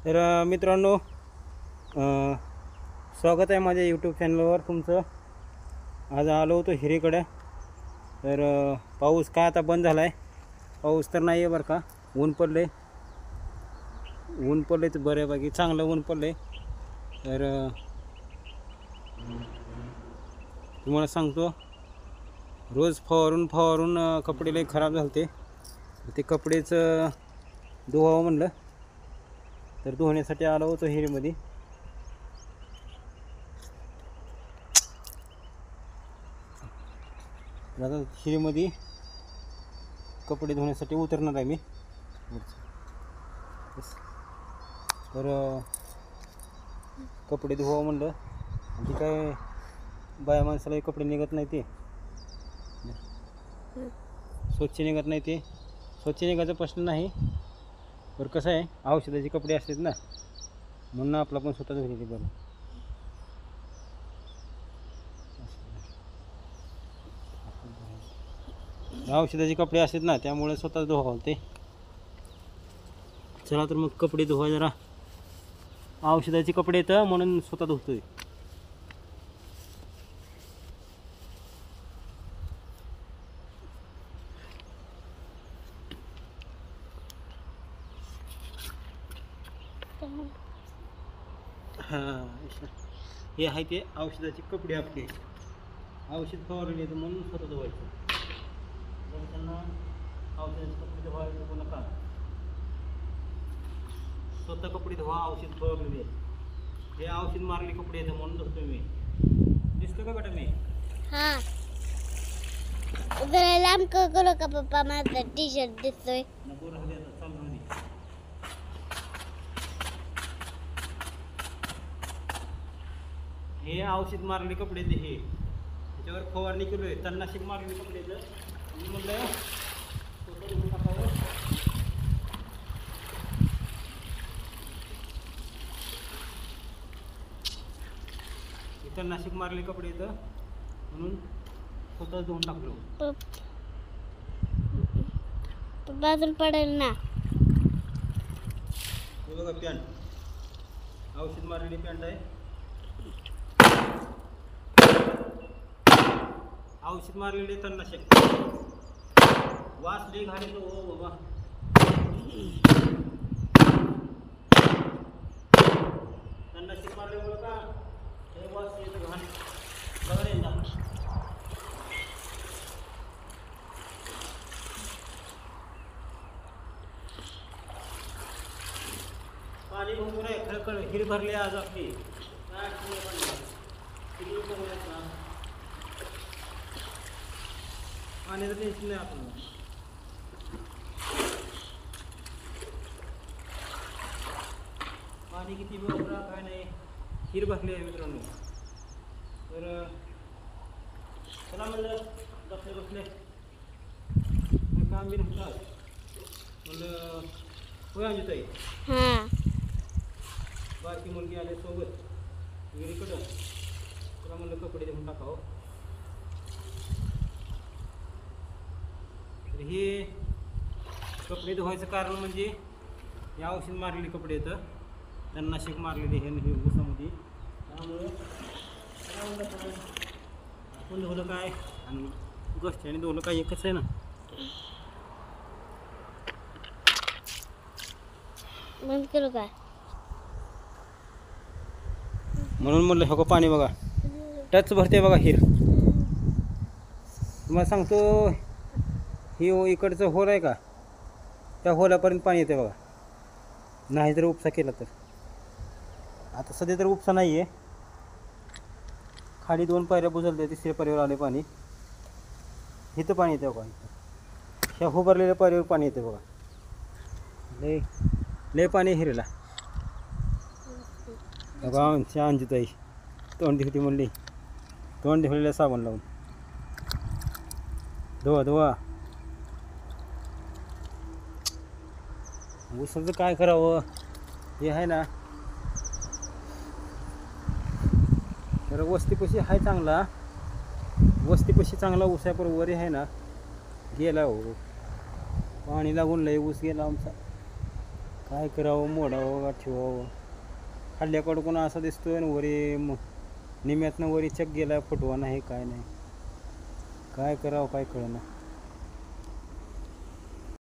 तर मित्रांनो, स्वागत आहे माझ्या यूट्यूब चॅनलवर तुमचं. आज आलो होतो हिरीकडे. तर पाऊस काय आता बंद झाला आहे. पाऊस तर नाही आहे बरं का. ऊन पडले तर बऱ्यापैकी चांगलं ऊन पडले. तर तुम्हाला सांगतो, रोज फवारून कपडे लई खराब झालते. ते कपडेच धुवावं म्हणलं, तर धुण्यासाठी आलो होतो हिरीमध्ये. आता हिरीमध्ये कपडे धुण्यासाठी उतरणार आहे मी. तर कपडे धुवावं म्हणलं. ते काय बाया माणसाला कपडे निघत नाही, ते स्वच्छ निघत नाही. ते स्वच्छ निघायचा प्रश्न नाही, तर कसं आहे, औषधाचे कपडे असतात ना, म्हणून आपला पण स्वतः धुवायचे बरं. औषधाचे कपडे असतात ना, त्यामुळे स्वतः धुवावं ते. चला तर मग कपडे धुवा जरा. औषधाचे कपडे येतं म्हणून स्वतः धुतोय. हे आहे ते औषधाचे कपडे आपले. औषध फवारणी येतं म्हणून स्वतः धुवायचं. जर त्यांना औषधाचे कपडे धुवायला नको नका. स्वतः कपडे धुवा. औषध फवारलेले, हे औषध मारले कपडे येतं म्हणून धुतोय मी. दिसतो का बेटा मी? हाँ, जरा लांब करू का पप्पा? माझा टी शर्ट दिसतोय. नको राहू दे, आता चालू राहू दे. हे औषध मारलेले कपडे ते, हे त्याच्यावर फवारणी केलोय. तणनाशक मारलेले कपडे येतं. मी म्हटलं स्वतः धुवून टाकावं. तणनाशक मारलेले कपडे येतं म्हणून स्वतः धुवून टाकलो. पप्पा अजून पडेल ना. हे बघा पॅन्ट, औषध मारलेली पॅन्ट आहे. औषध मारलेले तणनाशक. वास लई घाण येतो हो बाबा. तणनाशक मारल्यामुळं का हे वास येतो घाण. बघा रे ना. पाणी भरपूर आहे. खळखळ हिर भरली आज आपली. काय पाण्याचं टेन्शन नाही आपल्याला. पाणी किती वापरा काय नाही, हिर भरली आहे मित्रांनो. तर चला म्हणलं, बसले काम बी नव्हतं म्हणलं. होय अंजुताई, हाँ, बारकी मुलगी आले सोबत विहिरीकडं. तुला म्हणलं कपडे धुवून टाकावं. तर हे कपडे धुवायचं कारण म्हणजे हे औषध मारलेले कपडे येतं, तणनाशक मारलेले हे ऊसामध्ये. त्यामुळे आपण धुवलं काय आणि घरच्याने धुवलं काय एकच आहे ना. बंद करू का? म्हणून म्हणलं हो का, पाणी बघा टच भरते बघा हिर. तुम्हाला सांगतो, ही इकडचं होल आहे का, त्या होलापर्यंत पाणी येते बघा. नाही जर उपसा केला तर. आता सध्या तर उपसा नाही आहे. खाली 2 पायऱ्या बुजवल्या, 3ऱ्या पायरीवर आले पाणी. इथं पाणी येते बघा. ह्या उभारलेल्या पायरीवर पाणी येते बघा. लय पाणी हिरेला बघा. आमच्या अंजुताई तोंड दिवटी म्हणली, तोंड दिवलेल्या साबण लावून धुवा. ऊसाचं काय करावं हे आहे ना. तर वस्तीपाशी आहे चांगला, वस्तीपाशी चांगला ऊस आहे, पण वरी आहे ना गेला हो. पाणी लागून लय ऊस गेला आमचा. काय करावं, मोडावं का ठेवावं. खाल्ल्याकडं कोण असं दिसतोय आणि वरी निम्यातनं वरी चक गेला, फुटवा नाही काय नाही. काय करावं काय कळेना.